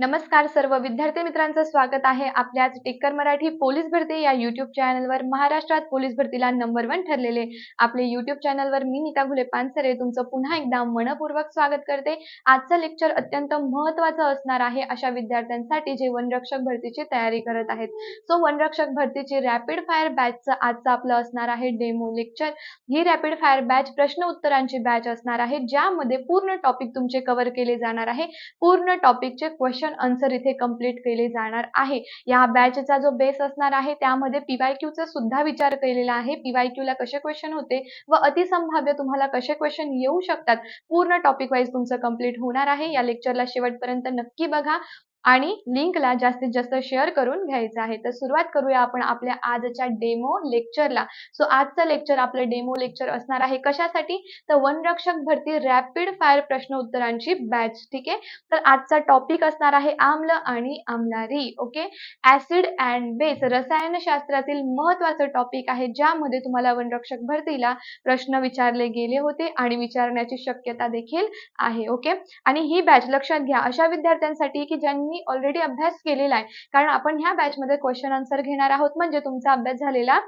नमस्कार सर्व विद्यार्थी मित्रांचं स्वागत आहे आपल्याच टेक्कर मराठी पोलीस भरती या युट्यूब चॅनलवर। महाराष्ट्रात पोलीस भरतीला नंबर 1 ठरलेले आपले युट्यूब चॅनलवर मी नीता घुले पानसरे तुमचं पुन्हा एकदा मनपूर्वक स्वागत करते। आजचं लेक्चर अत्यंत महत्त्वाचं असणार आहे अशा विद्यार्थ्यांसाठी जे वनरक्षक भरतीची तयारी करत आहेत। सो वनरक्षक भरतीची रॅपिड फायर बॅचचं आजचं आपलं असणार आहे डेमो लेक्चर। ही रॅपिड फायर बॅच प्रश्न उत्तरांची बॅच असणार आहे, ज्यामध्ये पूर्ण टॉपिक तुमचे कव्हर केले जाणार आहे। पूर्ण टॉपिकचे क्वेश्चन आन्सर इथे कंप्लीट केले जाणार आहे। या बॅचचा जो बेस असणार आहे त्यामध्ये पीवायक्यू चा सुद्धा विचार केलेला आहे। पीवायक्यू ला कसे क्वेश्चन होते व अतिसंभाव्य तुम्हाला कसे क्वेश्चन येऊ शकतात, पूर्ण टॉपिक वाईज तुमचं कंप्लीट होणार आहे। या लेक्चरला शेवटपर्यंत नक्की बघा आणि लिंकला जास्तीत जास्त शेअर करून घ्यायचं आहे। तर सुरुवात करूया आपण आपल्या आजच्या डेमो लेक्चरला। सो आजचं लेक्चर आपलं डेमो लेक्चर असणार आहे कशासाठी, तर वनरक्षक भरती रॅपिड फायर प्रश्न उत्तरांची बॅच। ठीक आहे, तर आजचा टॉपिक असणार आहे आम्ल आणि आम्लारी। ओके, ऍसिड अँड बेस रसायनशास्त्रातील महत्त्वाचं टॉपिक आहे, ज्यामध्ये तुम्हाला वनरक्षक भरतीला प्रश्न विचारले गेले होते आणि विचारण्याची शक्यता देखील आहे। ओके, आणि ही बॅच लक्षात घ्या अशा विद्यार्थ्यांसाठी की ज्यांनी ऑलरेडी अभ्यास केलेला आहे, कारण आपण ह्या बॅच मध्ये क्वेश्चन आन्सर घेणार आहोत, म्हणजे तुमचा अभ्यास झालेला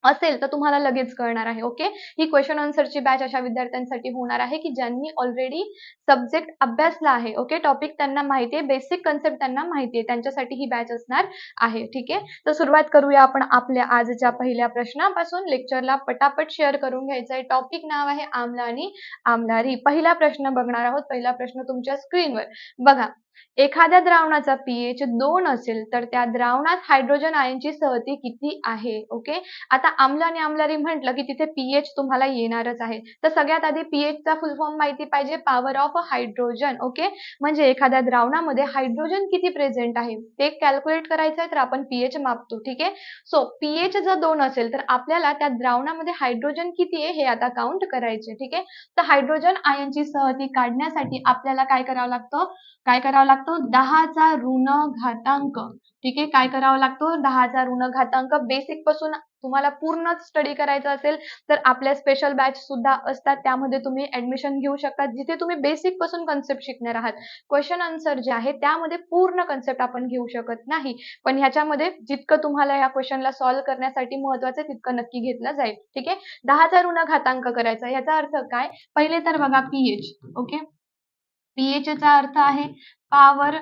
असेल तर तुम्हाला लगेच कळणार आहे। ओके, ही क्वेश्चन आन्सरची बॅच अशा विद्यार्थ्यांसाठी होणार आहे की ज्यांनी ऑलरेडी सब्जेक्ट अभ्यासला आहे। ओके, टॉपिक त्यांना माहिती आहे, बेसिक कन्सेप्ट त्यांना माहिती आहे, त्यांच्यासाठी ही बॅच असणार आहे। ठीक आहे, तर सुरुवात करूया आपण आपल्या आजच्या पहिल्या प्रश्नापासून। लेक्चरला पटापट शेअर करून घ्यायचं आहे। टॉपिक नाव आहे आम्ल आणि आम्लारी। पहिला प्रश्न बघणार आहोत। पहिला प्रश्न तुमच्या स्क्रीनवर बघा। एखाद्या द्रावणाचा पीएच 2 असेल तर त्या द्रावणात हायड्रोजन आयनची सहती किती आहे? ओके, आता आम्ल आणि आम्लारी म्हटलं की तिथे पीएच तुम्हाला येणारच आहे। तर सगळ्यात आधी पीएच चा फुल फॉर्म माहिती पाहिजे, पॉवर ऑफ हायड्रोजन। ओके, म्हणजे एखाद्या द्रावणामध्ये हायड्रोजन किती प्रेझेंट आहे ते कॅल्क्युलेट करायचं आहे, तर आपण पीएच मापतो। ठीक आहे, सो पीएच जर 2 असेल तर आपल्याला त्या द्रावणामध्ये हायड्रोजन किती आहे हे आता काउंट करायचे। ठीक आहे, तर हायड्रोजन आयनची सहती काढण्यासाठी आपल्याला काय करावं लागतं, 10 चा ऋण घातांक। ठीक आहे, काय करावा लागतो, 10 चा ऋण घातांक। बेसिक पासून तुम्हाला पूर्ण स्टडी करायचं असेल तर आपल्या स्पेशल बॅच सुद्धा असतात, त्यामध्ये तुम्ही ऍडमिशन घेऊ शकता, जिथे तुम्ही बेसिक पासून कन्सेप्ट शिकणार आहात। क्वेश्चन आन्सर जे आहे त्यामध्ये पूर्ण कन्सेप्ट आपण घेऊ शकत नाही, पण ह्याच्यामध्ये जितकं तुम्हाला या क्वेश्चनला सॉल्व्ह करण्यासाठी महत्त्वाचं तितकं नक्की घेतलं जाईल। ठीक आहे, 10 चा ऋण घातांक करायचा, याचा अर्थ काय, पहिले तर बघा पीएच। ओके, पीएच चा अर्थ आहे power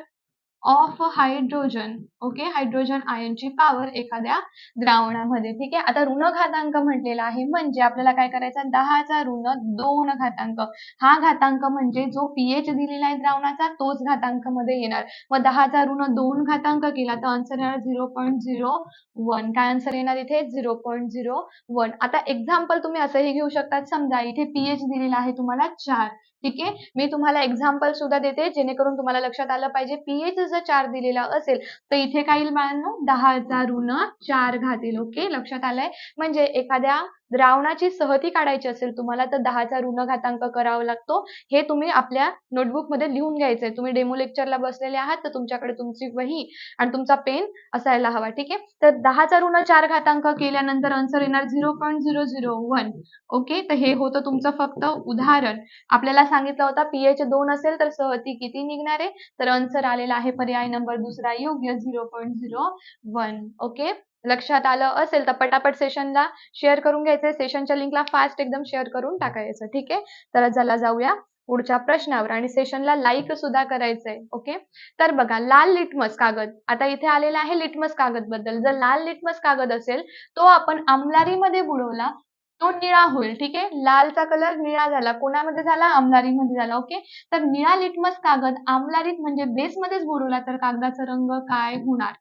of hydrogen. Okay, hydrogen आयनची पॉवर एखाद्या द्रावणामध्ये। ठीक आहे, आता ऋण घातांक म्हटलेला आहे म्हणजे आपल्याला काय करायचा, 10 चा ऋण 2 घातांक। हा घातांक म्हणजे जो पीएच दिलेला आहे द्रावणाचा तोच घातांक मध्ये येणार। मग 10 चा ऋण 2 घातांक केला तर आन्सर येणार 0.01। काय आन्सर येणार इथे, 0.01। आता एक्झाम्पल तुम्ही असंही घेऊ शकतात, समजा इथे पीएच दिलेला आहे तुम्हाला 4। ठीक आहे, मी तुम्हाला एक्झाम्पल सुद्धा देते जेणेकरून तुम्हाला लक्षात आलं पाहिजे। पीएच जर 4 दिलेला असेल तर इथे काय येईल बाळांनो, 10 चा ऋण 4 घात येईल। ओके, लक्षात आलंय, म्हणजे एखाद्या द्रावणाची सहती काढायची असेल तुम्हाला तर 10 चा ऋण घातांक करावा लागतो। हे तुम्ही आपल्या नोटबुक मध्ये लिहून घ्यायचंय। तुम्ही डेमो लेक्चरला बसलेले आहात तर तुमच्याकडे तुमची वही आणि तुमचा पेन असायला हवा। ठीक आहे, तर 10 चा ऋण 4 घातांक केल्यानंतर आन्सर येणार 0.001। ओके, तर हे होतं तुमचं फक्त उदाहरण। आपल्याला सांगितलं होता पीएच 2 असेल तर सहती किती निघणार आहे, तर आन्सर आलेला आहे पर्याय नंबर दुसरा योग्य, 0.01। ओके, लक्षात आलं असेल तर पटापट सेशनला शेअर करून घ्यायचंय, सेशनच्या लिंकला फास्ट एकदम शेअर करून टाकायचं। ठीक आहे, तर चला जाऊया पुढच्या प्रश्नावर आणि सेशनला लाईक सुद्धा करायचंय। ओके, तर बघा लाल लिटमस कागद, आता इथे आलेला आहे लिटमस कागद बद्दल। जर लाल लिटमस कागद असेल तो आपण आम्लारीमध्ये बुडवला तो निळा होईल। ठीक आहे, लालचा कलर निळा झाला, कोणामध्ये झाला, आम्लारीमध्ये झाला। ओके, तर निळा लिटमस कागद आम्लारीत म्हणजे बेसमध्येच बुडवला तर कागदाचा रंग काय होणार?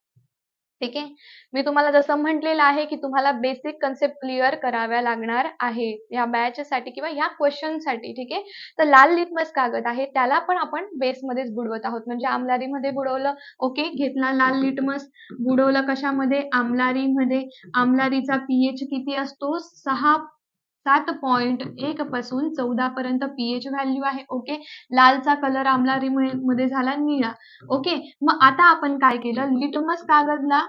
ठीक आहे, मी तुम्हाला जसं म्हटलेलं आहे की तुम्हाला बेसिक कन्सेप्ट क्लिअर कराव्या लागणार आहे या बॅच साठी किंवा या क्वेश्चन साठी। ठीक आहे, तर लाल लिटमस कागद आहे त्याला पण आपण बेसमध्येच बुडवत आहोत, म्हणजे आम्लारीमध्ये बुडवलं। ओके, घेतला लाल लिटमस, बुडवलं कशामध्ये, आम्लारीमध्ये। आम्लारीचा पीएच किती असतो, 7.1 पासून 14 पर्यंत पीएच व्हॅल्यू आहे। ओके, लालचा कलर आम्लारी मध्ये झाला निळा। ओके, मग आता आपण काय केलं, लिटमस कागदला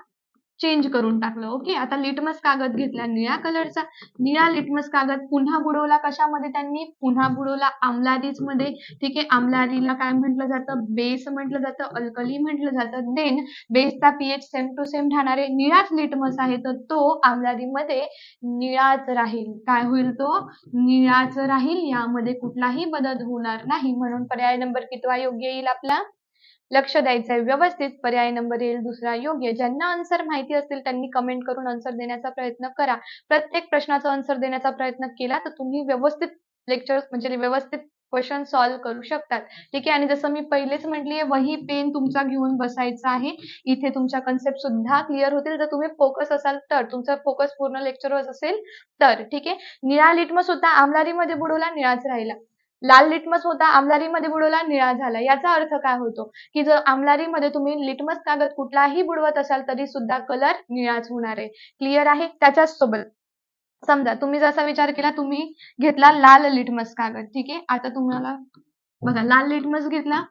चेंज करून टाकलं. ओके, आता लिटमस कागद घेतला निळ्या कलरचा, निळा लिटमस कागद पुन्हा बुडवला कशामध्ये, त्यांनी पुन्हा बुडवला आम्लारीज मध्ये. ठीक आहे, आम्लारीला काय म्हटलं जातं, बेस म्हटलं जातं, अल्कली म्हटलं जातं. देन बेसचा पीएच सेम टू सेम राहणार आहे. निळाच लिटमस आहे तर तो आम्लारीमध्ये निळाच राहील. काय होईल, तो निळाच राहील, यामध्ये कुठलाही बदल होणार नाही. म्हणून पर्याय नंबर कितवा योग्य येईल आपला, लक्ष द्यायचंय व्यवस्थित. पर्याय नंबर येईल दुसरा योग्य. ज्यांना आन्सर माहिती असतील त्यांनी कमेंट करून आन्सर देण्याचा प्रयत्न करा. प्रत्येक प्रश्नाचा आन्सर देण्याचा प्रयत्न केला तर तुम्ही व्यवस्थित लेक्चर म्हणजे व्यवस्थित क्वेश्चन सॉल्व्ह करू शकतात. ठीक आहे, आणि जसं मी पहिलेच म्हटलीये, वही पेन तुमचा घेऊन बसायचा आहे. इथे तुमच्या कन्सेप्ट सुद्धा क्लिअर होतील जर तुम्ही फोकस असाल तर, तुमचा फोकस पूर्ण लेक्चरवर असेल तर. ठीक आहे, निळा लिटमस होता आम्लारीमध्ये बुडवला, निळाच राहिला. लाल लिटमस होता आम्लारीमध्ये बुडवला, निळा झाला. याचा अर्थ काय होतो की जर आम्लारीमध्ये तुम्ही लिटमस कागद कुठलाही बुडवत असाल तरी सुद्धा कलर निळाच होणार आहे. क्लिअर आहे. त्याच्याच सोबत समजा तुम्ही जसा विचार केला, तुम्ही घेतला लाल लिटमस कागद. ठीक आहे, आता तुम्हाला बघा लाल लिटमस घेतला.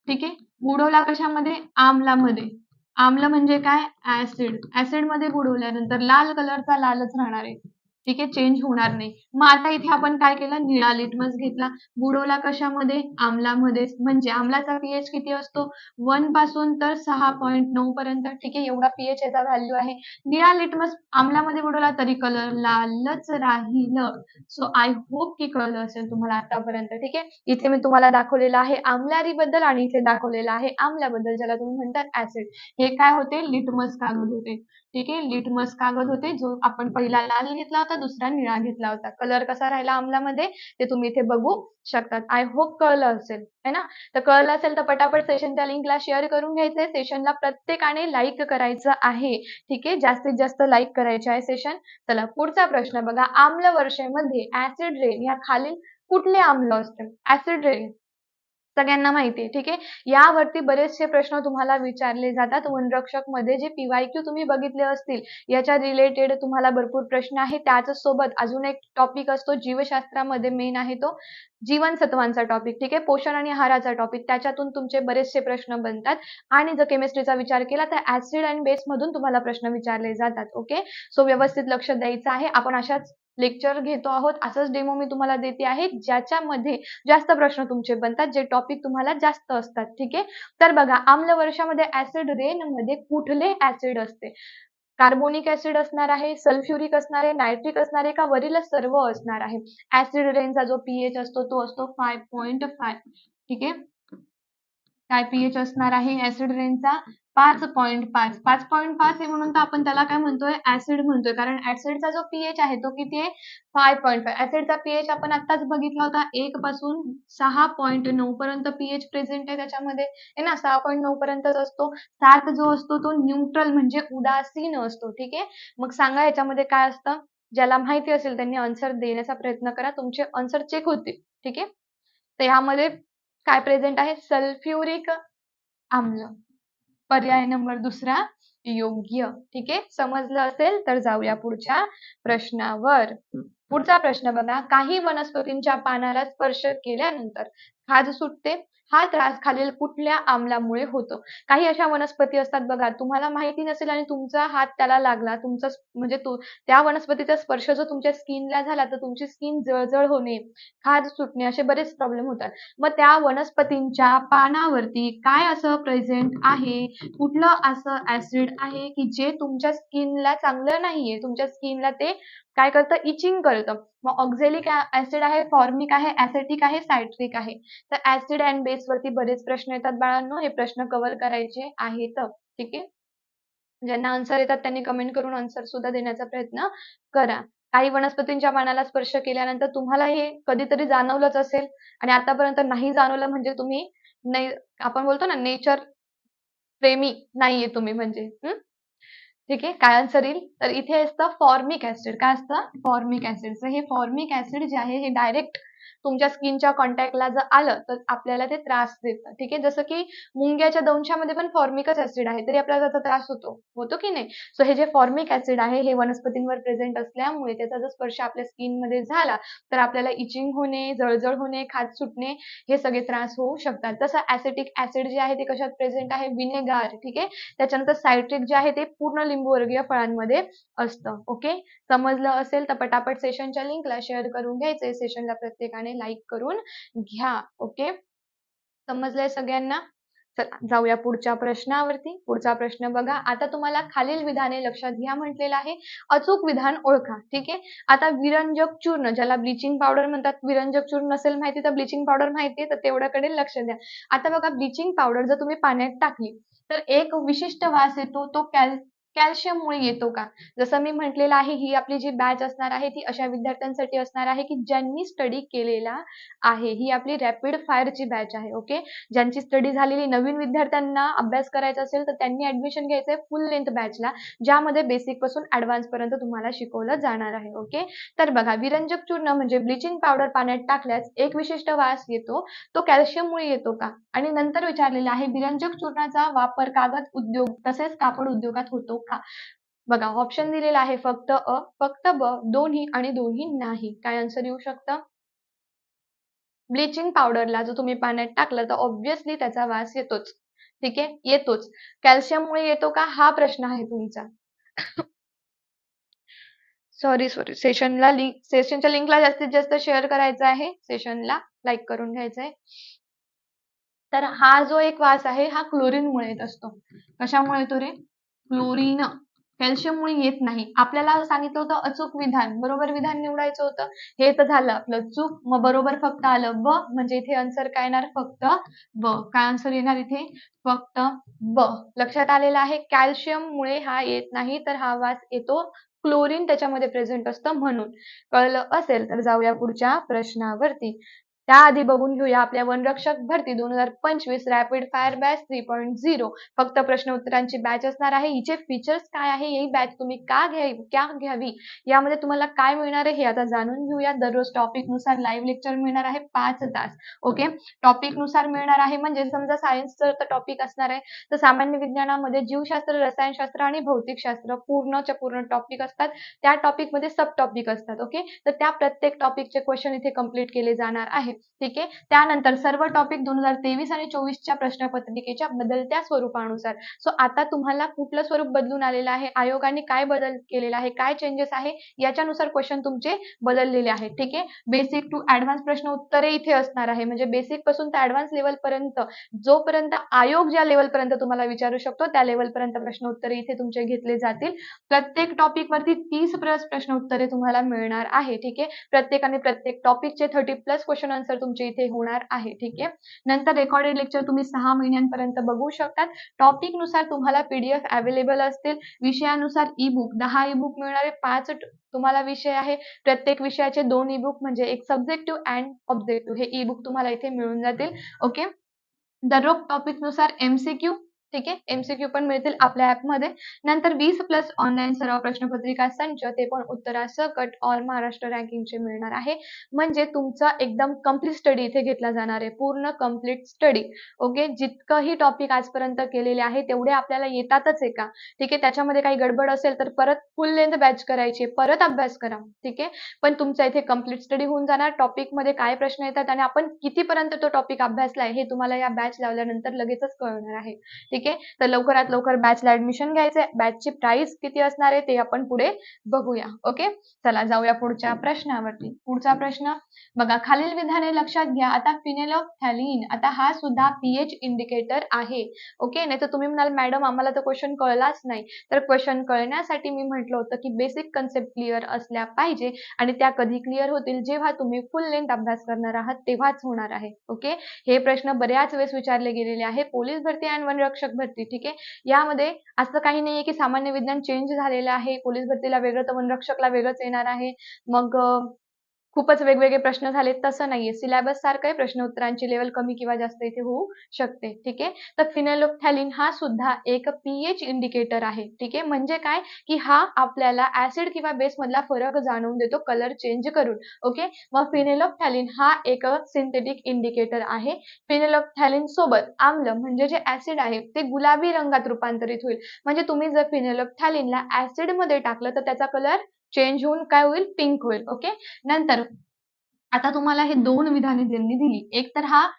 ठीक आहे, बुडवला कशामध्ये, आम्लामध्ये. आम्ल म्हणजे काय, ऍसिड. ऍसिड मध्ये बुडवल्यानंतर लाल कलरचा लालच राहणार आहे. ठीक आहे, चेंज होणार नाही. मग आता इथे आपण काय केलं, निळा लिटमस घेतला, बुडवला कशामध्ये, आम्लामध्ये. म्हणजे आम्लाचा पीएच किती असतो, 1 पासून तर 6.9 पर्यंत. ठीक आहे, एवढा पीएच याचा व्हॅल्यू आहे. निळा लिटमस आम्लामध्ये बुडवला तरी कलर लालच राहिलं. सो आय होप की कळलं असेल तुम्हाला आतापर्यंत. ठीक आहे, इथे मी तुम्हाला दाखवलेलं आहे आम्लारी बद्दल आणि इथे दाखवलेलं आहे आम्लाबद्दल, ज्याला तुम्ही म्हणतात ऍसिड. हे काय होते, लिटमस कागद होते. ठीक आहे, लिटमस कागद होते, जो आपण पहिला लाल घेतला होता, दुसरा निळा घेतला होता. कलर कसा राहिला आम्लामध्ये ते तुम्ही इथे बघू शकतात. आय होप कळलं असेल, है ना. तर कळलं असेल तर पटापट सेशनच्या लिंकला शेअर करून घ्यायचंय. सेशनला प्रत्येकाने लाईक करायचं आहे. ठीक आहे, जास्तीत जास्त लाईक करायचे आहे सेशन. चला पुढचा प्रश्न बघा, आम्ल वर्षेमध्ये ऍसिड रेन या खालील कुठले आम्ल असते. ऍसिड रेन सगळ्यांना माहिती आहे. ठीक आहे, यावरती बरेचसे प्रश्न तुम्हाला विचारले जातात. वनरक्षक मध्ये जे PYQ तुम्ही बघितले असतील, याच्या रिलेटेड तुम्हाला भरपूर प्रश्न आहे. त्याच सोबत अजून एक टॉपिक असतो जीवशास्त्रामध्ये, मेन आहे तो जीवनसत्वांचा टॉपिक. ठीक आहे, पोषण आणि आहाराचा टॉपिक, त्याच्यातून तुमचे बरेचसे प्रश्न बनतात. आणि जर केमिस्ट्रीचा विचार केला तर ऍसिड अँड बेस मधून तुम्हाला प्रश्न विचारले जातात. ओके, सो व्यवस्थित लक्ष द्यायचं आहे. आपण अशाच लेक्चर घेतो आहोत, असंच डेमो मी तुम्हाला देते आहे, ज्याच्यामध्ये जास्त प्रश्न तुमचे बनतात, जे टॉपिक तुम्हाला जास्त असतात. ठीक आहे, तर बघा आम्ल वर्षामध्ये ऍसिड रेन मध्ये कुठले ऍसिड असते. कार्बोनिक ऍसिड असणार आहे, सल्फ्युरिक असणार आहे, नायट्रिक असणार आहे, का वरील सर्व असणार आहे. ऍसिड रेनचा जो पीएच असतो तो असतो 5.5. ठीक आहे, काय पीएच असणार आहे ऍसिड रेनचा, 5.5. 5.5 आहे म्हणून तर आपण त्याला काय म्हणतोय, ऍसिड म्हणतोय, कारण ऍसिडचा जो पीएच आहे तो किती आहे, 5.5. ऍसिडचा पीएच आपण आताच बघितला होता, 1 पासून 6.9 पर्यंत पीएच प्रेझेंट आहे त्याच्यामध्ये, आहे ना. 6.9 पर्यंतच असतो. 7 जो असतो तो न्यूट्रल म्हणजे उदासीन असतो. ठीक आहे, मग सांगा याच्यामध्ये काय असतं. ज्याला माहिती असेल त्यांनी आन्सर देण्याचा प्रयत्न करा, तुमचे आन्सर चेक होतील. ठीक आहे, तर यामध्ये काय प्रेझेंट आहे, सल्फ्युरिक आम्ल. पर्याय नंबर दुसरा योग्य. ठीक आहे, समजलं असेल तर जाऊया पुढच्या प्रश्नावर. पुढचा प्रश्न बघा, काही वनस्पतींच्या पानाला स्पर्श केल्यानंतर खाज सुटते. हा त्रास खालील कुठल्या आम्लामुळे होतो. काही अशा वनस्पती असतात बघा, तुम्हाला माहिती नसेल आणि तुमचा हात त्याला लागला, तुमचा म्हणजे त्या वनस्पतीचा स्पर्श जर तुमच्या स्किनला झाला तर तुमची स्किन जळजळ होणे, खाज सुटणे, असे बरेच प्रॉब्लेम होतात. मग त्या वनस्पतींच्या पानावरती काय असं प्रेझेंट आहे, कुठलं असं ऍसिड आहे की जे तुमच्या स्किनला चांगलं नाहीये, तुमच्या स्किनला ते काय करतं, इचिंग करतं. मग ऑक्झॅलिक ऍसिड आहे, फॉर्मिक आहे, ऍसेटिक आहे, सायट्रिक आहे. तर ऍसिड अँड बेस वरती बरेच प्रश्न येतात बाळांनो, हे प्रश्न कव्हर करायचे आहेत. ठीक आहे, ज्यांना आन्सर येतात त्यांनी कमेंट करून आन्सर सुद्धा देण्याचा प्रयत्न करा. काही वनस्पतींच्या पानाला स्पर्श केल्यानंतर तुम्हाला हे कधीतरी जाणवलंच असेल आणि आतापर्यंत नाही जाणवलं म्हणजे तुम्ही नाही, आपण बोलतो ना नेचर प्रेमी नाहीये तुम्ही म्हणजे. ठीक आहे, काय आन्सर येईल, तर इथे असतं फॉर्मिक ऍसिड. काय असतं, फॉर्मिक ऍसिड. हे फॉर्मिक ऍसिड जे आहे हे डायरेक्ट तुमच्या स्किनच्या कॉन्टॅक्टला जर आलं तर आपल्याला ते त्रास देतं. ठीक आहे. जसं की मुंग्याच्या दंशामध्ये पण फॉर्मिकच ऍसिड आहे, तरी आपल्याला त्याचा त्रास होतो की नाही? सो हे जे फॉर्मिक ऍसिड आहे हे वनस्पतींवर प्रेझेंट असल्यामुळे त्याचा जर स्पर्श आपल्या स्किनमध्ये झाला तर आपल्याला इचिंग होणे, जळजळ होणे, खाज सुटणे हे सगळे त्रास होऊ शकतात. तसं ऍसिटिक ऍसिड जे आहे ते कशात प्रेझेंट आहे? विनेगार. ठीक आहे. त्याच्यानंतर सायट्रिक जे आहे ते पूर्ण लिंबूवर्गीय फळांमध्ये असतं. ओके. समजलं असेल तर पटापट सेशनच्या लिंकला शेअर करून घ्यायचंय. सेशनला प्रत्येकाने लाईक करून घ्या. ओके. समजलंय सगळ्यांना? चला जाऊया पुढच्या प्रश्नावरती. पुढचा प्रश्न बघा. आता तुम्हाला खालील विधाने लक्षात घ्या म्हटलेलं आहे. अचूक विधान ओळखा. ठीक आहे. आता विरंजक चूर्ण, ज्याला ब्लिचिंग पावडर म्हणतात, विरंजक चूर्ण नसेल माहिती तर ब्लिचिंग पावडर माहिती आहे, तर तेवढ्याकडे लक्ष द्या. आता बघा, ब्लिचिंग पावडर जर तुम्ही पाण्यात टाकली तर एक विशिष्ट वास येतो, तो कॅल्शियममुळे येतो का? जसं मी म्हटलेलं आहे, ही आपली जी बॅच असणार आहे ती अशा विद्यार्थ्यांसाठी असणार आहे की ज्यांनी स्टडी केलेला आहे. ही आपली रॅपिड फायरची बॅच आहे. ओके. ज्यांची स्टडी झालेली, नवीन विद्यार्थ्यांना अभ्यास करायचा असेल तर त्यांनी ऍडमिशन घ्यायचंय फुल लेंथ बॅचला, ज्यामध्ये बेसिक पासून ऍडव्हान्स पर्यंत तुम्हाला शिकवलं जाणार आहे. ओके. तर बघा, विरंजक चूर्ण म्हणजे ब्लिचिंग पावडर पाण्यात टाकल्यास एक विशिष्ट वास येतो, तो कॅल्शियममुळे येतो का? आणि नंतर विचारलेलं आहे, विरंजक चूर्णाचा वापर कागद उद्योग तसेच कापड उद्योगात होतो का? बघा, ऑप्शन दिलेला आहे फक्त अ, फक्त ब, दोन्ही आणि दोन्ही नाही. काय आन्सर येऊ शकतं? ब्लिचिंग पावडरला जर तुम्ही पाण्यात टाकलं तर ऑब्व्हियसली त्याचा वास येतोच. ठीक आहे, येतोच. कॅल्शियममुळे येतो का, हा प्रश्न आहे तुमचा. सॉरी सेशनच्या लिंकला जास्तीत जास्त शेअर करायचं आहे. सेशनला लाईक करून घ्यायचं आहे. तर हा जो एक वास आहे हा क्लोरीनमुळे येत असतो. कशामुळे येतो रे? क्लोरीन. कॅल्शियममुळे येत नाही. आपल्याला सांगितलं होतं अचूक विधान, बरोबर विधान निवडायचं होतं. हे तर झालं आपलं चूक. मग बरोबर फक्त आलं ब, म्हणजे इथे आन्सर काय येणार? फक्त ब. काय आन्सर येणार इथे? फक्त ब. लक्षात आलेलं आहे. कॅल्शियममुळे हा येत नाही, तर हा वास येतो क्लोरीन त्याच्यामध्ये प्रेझेंट असतं म्हणून. कळलं असेल तर जाऊया पुढच्या प्रश्नावरती. त्याआधी बघून घेऊया आपल्या वनरक्षक भरती 2025 रॅपिड फायर बॅच 3.0. फक्त प्रश्न उत्तरांची बॅच असणार आहे. हिचे फीचर्स काय आहे, ही बॅच तुम्ही का घ्यावी, यामध्ये तुम्हाला काय मिळणार आहे हे आता जाणून घेऊया. दररोज टॉपिक नुसार लाईव्ह लेक्चर मिळणार आहे 5 तास. ओके. टॉपिक नुसार मिळणार आहे म्हणजे समजा सायन्सचं तर टॉपिक असणार आहे, तर सामान्य विज्ञानामध्ये जीवशास्त्र, रसायनशास्त्र आणि भौतिकशास्त्र पूर्णच्या पूर्ण टॉपिक असतात. त्या टॉपिक मध्ये सब टॉपिक असतात. ओके. तर त्या प्रत्येक टॉपिकचे क्वेश्चन इथे कंप्लीट केले जाणार आहे. ठीक आहे. त्यानंतर सर्व टॉपिक 2023 आणि 24च्या प्रश्नपत्रिकेच्या बदलत्या स्वरूपानुसार. सो आता तुम्हाला कुठलं स्वरूप बदलून आलेलं आहे, आयोगाने काय बदल केलेला आहे, काय चेंजेस आहे, याच्यानुसार क्वेश्चन तुमचे बदललेले आहेत. ठीक आहे. बेसिक टू ऍडव्हान्स प्रश्न उत्तरे इथे असणार आहे, म्हणजे बेसिक पासून तर ऍडव्हान्स लेवल पर्यंत, जोपर्यंत आयोग ज्या लेवल पर्यंत तुम्हाला विचारू शकतो त्या लेवल पर्यंत प्रश्न उत्तरे इथे तुमचे घेतले जातील. प्रत्येक टॉपिक वरती 30 प्लस प्रश्न उत्तरे तुम्हाला मिळणार आहे. ठीक आहे. प्रत्येकाने प्रत्येक टॉपिकचे 30 प्लस क्वेश्चन आन्सर तुमचे इथे होणार आहे. ठीक आहे. नंतर रेकॉर्डेड लेक्चर तुम्ही 6 महिन्यांपर्यंत बघू शकतात. टॉपिक नुसार तुम्हाला पीडीएफ अवेलेबल असतील. विषयानुसार ई बुक 10 ई बुक मिळणारे, 5 तुम्हाला विषय आहे. प्रत्येक विषयाचे 2 ई बुक म्हणजे एक सब्जेक्टिव्ह अँड ऑब्जेक्टिव्ह हे ई बुक तुम्हाला इथे मिळून जातील. ओके. दररोज टॉपिक नुसार एमसीक्यू, ठीक आहे, एमसीक्यू पण मिळतील आपल्या ऍपमध्ये. नंतर 20 प्लस ऑनलाईन सराव प्रश्नपत्रिका संच, ते पण उत्तरासकट ऑल महाराष्ट्र रँकिंगचे मिळणार आहे. म्हणजे तुमचा एकदम कम्प्लीट स्टडी इथे घेतला जाणार आहे, पूर्ण कम्प्लीट स्टडी. ओके. जितकंही टॉपिक आजपर्यंत केलेले आहे तेवढे आपल्याला येतातच आहे का? ठीक आहे. त्याच्यामध्ये काही गडबड असेल तर परत फुल लेंथ बॅच करायची, परत अभ्यास करा. ठीक आहे. पण तुमचा इथे कम्प्लीट स्टडी होऊन जाणार. टॉपिक मध्ये काय प्रश्न येतात आणि आपण कितीपर्यंत तो टॉपिक अभ्यासलाय हे तुम्हाला या बॅच लावल्यानंतर लगेचच कळणार आहे. ठीक आहे. तर लवकरात लवकर बॅचला ऍडमिशन घ्यायचंय. बॅचची प्राइस किती असणार आहे ते आपण पुढे बघूया. ओके. चला जाऊया पुढच्या प्रश्नावरती. पुढचा प्रश्न बघा, खालील विधाने लक्षात घ्या. आता फिनेल्फ्थॅलीन, आता हा सुद्धा पीएच इंडिकेटर आहे. ओके. नाही तर तुम्ही म्हणाल मॅडम आम्हाला तर क्वेश्चन कळलाच नाही. तर क्वेश्चन कळण्यासाठी मी म्हटलं होतं की बेसिक कन्सेप्ट क्लिअर असल्या पाहिजे, आणि त्या कधी क्लिअर होतील, जेव्हा तुम्ही फुल लेंथ अभ्यास करणार आहात तेव्हाच होणार आहे. ओके. हे प्रश्न बऱ्याच वेळेस विचारले गेलेले आहे. पोलीस भरती आणि वनरक्षक भरती. ठीक आहे. यामध्ये असं काही नाहीये की सामान्य विज्ञान चेंज झालेलं आहे, पोलीस भरतीला वेगळं तर वनरक्षकला वेगळंच येणार आहे. मग खूपच वेगवेगळे प्रश्न झाले तसं नाहीये. सिलॅबस सारखं आहे, प्रश्न उत्तरांची लेव्हल कमी किंवा जास्त इथे होऊ शकते. ठीक आहे. तर फिनोल्फथॅलीन हा सुद्धा एक पीएच इंडिकेटर आहे. ठीक आहे. म्हणजे काय, की हा आपल्याला ऍसिड किंवा बेस मधला फरक जाणवून देतो कलर चेंज करून. ओके. मग फिनोल्फथॅलीन हा एक सिंथेटिक इंडिकेटर आहे. फिनोल्फथॅलीन सोबत आम्ल म्हणजे जे ऍसिड आहे ते गुलाबी रंगात रूपांतरित होईल. म्हणजे तुम्ही जर फिनोल्फथॅलीनला ऍसिड मध्ये टाकलं तर त्याचा कलर चेंज होऊन काय होईल, पिंक होईल. ओके. नंतर आता तुम्हाला हे दोन विधाने त्यांनी दिली. एक तर हा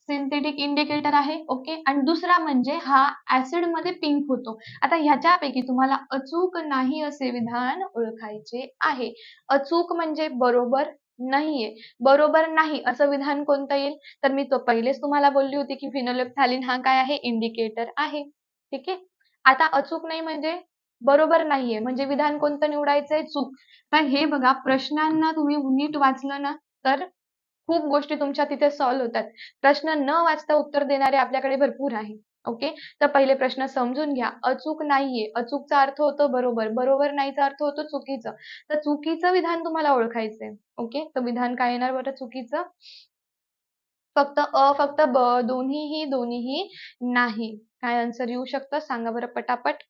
सिंथेटिक इंडिकेटर आहे. ओके. आणि दुसरा म्हणजे हा ऍसिड मध्ये पिंक होतो. आता ह्याच्यापैकी तुम्हाला अचूक नाही असे विधान ओळखायचे आहे. अचूक म्हणजे बरोबर नाहीये. बरोबर नाही असं विधान कोणतं येईल, तर मी तो पहिलेच तुम्हाला बोलली होती की फिनोल्फथॅलीन हा काय आहे, इंडिकेटर आहे. ठीक आहे. आता अचूक नाही म्हणजे बरोबर नाहीये, म्हणजे विधान कोणतं निवडायचंय, चूक. तर हे बघा, प्रश्नांना तुम्ही नीट वाचलं ना तर खूप गोष्टी तुमच्या तिथे सॉल्व्ह होतात. प्रश्न न वाचता उत्तर देणारे आपल्याकडे भरपूर आहे. ओके. तर पहिले प्रश्न समजून घ्या. अचूक नाहीये, अचूकचा अर्थ होतो बरोबर, बरोबर नाहीचा अर्थ होतो चुकीचं. तर चुकीचं विधान तुम्हाला ओळखायचंय. ओके. तर विधान काय येणार बरं चुकीचं? फक्त फक्त ब, दोन्हीही, दोन्हीही नाही. काय आन्सर येऊ शकतं सांगा बरं पटापट.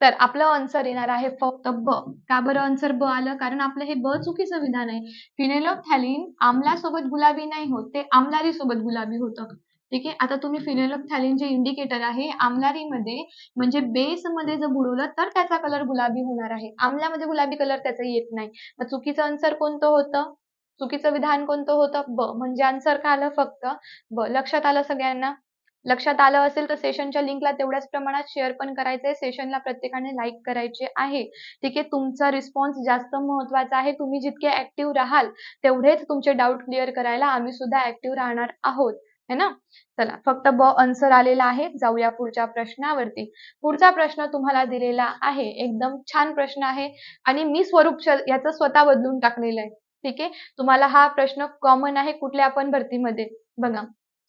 तर आपलं आन्सर येणार आहे फक्त ब. का बरं आन्सर ब आलं? कारण आपलं हे ब चुकीचं विधान आहे. फिनोल्फथॅलीन आम्लासोबत गुलाबी नाही होत, ते आम्लारीसोबत गुलाबी होतं. ठीक आहे. आता तुम्ही फिनोल्फथॅलीन जे इंडिकेटर आहे आम्लारीमध्ये म्हणजे बेसमध्ये जर बुडवलं तर त्याचा कलर गुलाबी होणार आहे. आम्लामध्ये गुलाबी कलर त्याचा येत नाही. मग चुकीचं आन्सर कोणतं होतं? चुकीचं विधान कोणतं होतं? ब. म्हणजे आन्सर काय आलं फक्त ब. लक्षात आलं सगळ्यांना? लक्षात आलं असेल तर सेशनच्या लिंकला तेवढ्याच प्रमाणात शेअर पण करायचंय. सेशनला प्रत्येकाने लाईक करायचे आहे. ठीक आहे. तुमचा रिस्पॉन्स जास्त महत्त्वाचा आहे. तुम्ही जितके ऍक्टिव्ह राहाल तेवढेच तुमचे डाऊट क्लिअर करायला आम्ही सुद्धा ऍक्टिव्ह राहणार आहोत. है ना? चला, फक्त ब आन्सर आलेला आहे. जाऊया पुढच्या प्रश्नावरती. पुढचा प्रश्न तुम्हाला दिलेला आहे. एकदम छान प्रश्न आहे आणि मी स्वरूप याचं स्वतः बदलून टाकलेलं आहे. ठीक आहे. तुम्हाला हा प्रश्न कॉमन आहे कुठल्या पण भरतीमध्ये. बघा,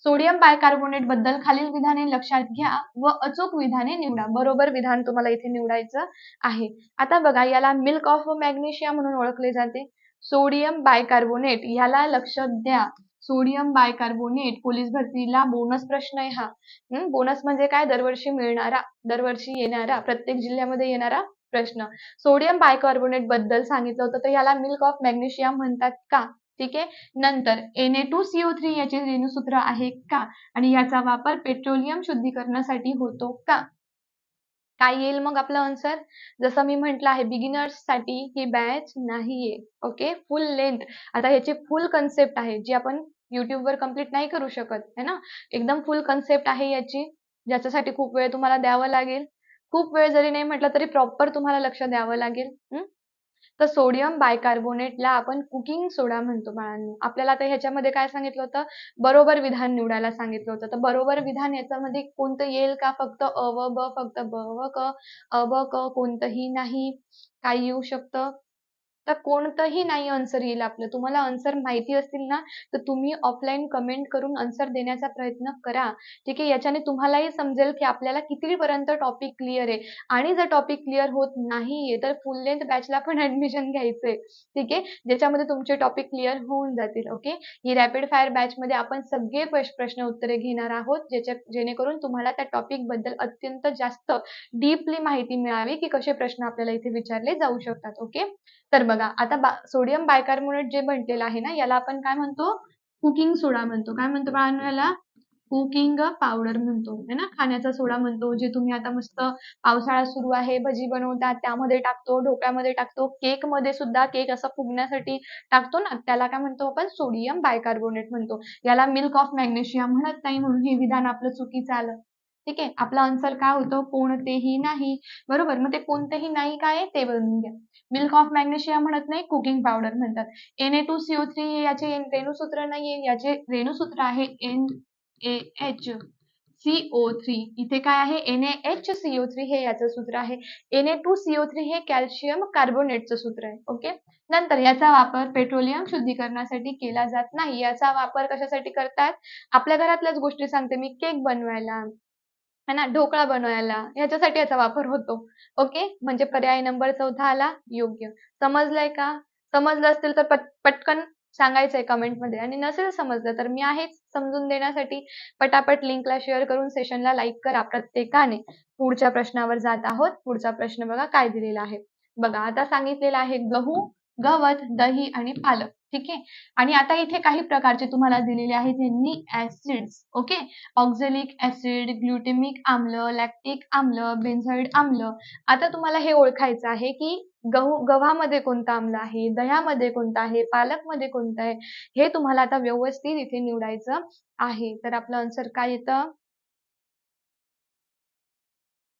सोडियम बायकार्बोनेट बद्दल खालील विधाने लक्षात घ्या व अचूक विधाने निवडा. बरोबर विधान तुम्हाला इथे निवडायचं आहे. आता बघा, याला मिल्क ऑफ मॅग्नेशिया म्हणून ओळखले जाते. सोडियम बायकार्बोनेट याला लक्षात द्या. सोडियम बायकार्बोनेट पोलीस भरतीला बोनस प्रश्न आहे हा. बोनस म्हणजे काय, दरवर्षी मिळणारा, दरवर्षी येणारा, प्रत्येक जिल्ह्यामध्ये येणारा प्रश्न. सोडियम बायकार्बोनेट बद्दल सांगितलं होतं तर याला मिल्क ऑफ मॅग्नेशिया म्हणतात का? ठीक आहे. नंतर Na2CO3 याचे रेणुसूत्र आहे का? आणि याचा वापर पेट्रोलियम शुद्धीकरणासाठी होतो का? काय येईल मग आपलं आन्सर? जसं मी म्हटलं आहे, बिगिनर्स साठी ही बॅच नाहीये. ओके. फुल लेंथ, आता ह्याची फुल कन्सेप्ट आहे जी आपण YouTube वर कम्प्लीट नाही करू शकत है ना. एकदम फुल कन्सेप्ट आहे याची, ज्याच्यासाठी खूप वेळ तुम्हाला द्यावा लागेल. खूप वेळ जरी नाही म्हटलं तरी प्रॉपर तुम्हाला लक्ष द्यावं लागेल. तर सोडियम बायकार्बोनेटला आपण कुकिंग सोडा म्हणतो बाळांनो. आपल्याला आता ह्याच्यामध्ये काय सांगितलं होतं? बरोबर विधान निवडायला सांगितलं होतं. तर बरोबर विधान याच्यामध्ये कोणतं येईल का? फक्त अ व ब, फक्त ब व क, अ ब क, कोणतंही नाही. काय येऊ शकतं? तर कोणतंही नाही आन्सर येईल आपलं. तुम्हाला आन्सर माहिती असतील ना, तर तुम्ही ऑफलाईन कमेंट करून आन्सर देण्याचा प्रयत्न करा. ठीक आहे. याच्याने तुम्हालाही समजेल की आपल्याला कितीपर्यंत टॉपिक क्लिअर आहे. आणि जर टॉपिक क्लिअर होत नाहीये तर फुल लेंथ बॅचला पण ऍडमिशन घ्यायचंय. ठीक आहे. ज्याच्यामध्ये तुमचे टॉपिक क्लिअर होऊन जातील. ओके. ही रॅपिड फायर बॅच मध्ये आपण सगळे प्रश्न उत्तरे घेणार आहोत, जेणेकरून तुम्हाला त्या टॉपिक बद्दल अत्यंत जास्त डीपली माहिती मिळावी की कसे प्रश्न आपल्याला इथे विचारले जाऊ शकतात. ओके. तर बघा, आता सोडियम बायकार्बोनेट जे म्हटलेलं आहे ना, याला आपण काय म्हणतो? कुकिंग सोडा म्हणतो. काय म्हणतो बाळांनो याला? कुकिंग पावडर म्हणतो, है ना. खाण्याचा सोडा म्हणतो. जे तुम्ही आता मस्त पावसाळा सुरू आहे, भजी बनवतात त्यामध्ये टाकतो, ढोकळ्यामध्ये टाकतो, केक मध्ये सुद्धा, केक असा फुगण्यासाठी टाकतो ना, त्याला काय म्हणतो आपण? सोडियम बायकार्बोनेट म्हणतो. याला मिल्क ऑफ मॅग्नेशिया म्हणत नाही, म्हणून हे विधान आपलं चुकीचं आलं. ठीक आहे. आपला आन्सर काय होतं? कोणतेही नाही. बरोबर. मग ते कोणतेही नाही काय आहे ते बनवून घ्या. मिल्क ऑफ मॅग्नेशिया म्हणत नाही, कुकिंग पावडर म्हणतात. Na2CO3 याचे रेणुसूत्र नाहीये, याचे रेणुसूत्र आहे NaHCO3. इथे काय आहे? NaHCO3 हे याचं सूत्र आहे. Na2CO3 हे कॅल्शियम कार्बोनेटचं सूत्र आहे. ओके. नंतर याचा वापर पेट्रोलियम शुद्धीकरणासाठी केला जात नाही. याचा वापर कशासाठी करतात? आपल्या घरातल्याच गोष्टी सांगते मी, केक बनवायला, है ना, ढोकळा बनवायला, ह्याच्यासाठी याचा वापर होतो. ओके. म्हणजे पर्याय नंबर 4 आला योग्य. समजलंय का? समजलं असतील तर पटकन सांगायचंय कमेंटमध्ये आणि नसेल समजलं तर मी आहेच समजून देण्यासाठी. पटापट लिंकला शेअर करून सेशनला लाईक करा प्रत्येकाने. पुढच्या प्रश्नावर जात आहोत. पुढचा प्रश्न बघा काय दिलेला आहे. बघा आता सांगितलेलं आहे गहू, गवत, दही आणि पालक. ठीक आहे. आणि आता इथे काही प्रकारचे तुम्हाला दिलेले आहेत यांनी ऍसिड्स. ओके. ऑक्झॅलिक ऍसिड, ग्लुटेमिक आम्ल, लॅक्टिक आम्ल, बेन्झोइक आम्ल. आता तुम्हाला हे ओळखायचं आहे की गव्हामध्ये कोणतं आम्ल आहे, दह्यामध्ये कोणतं आहे, पालकमध्ये कोणतं आहे, हे तुम्हाला आता व्यवस्थित इथे निवडायचं आहे. तर आपलं आन्सर काय येतं?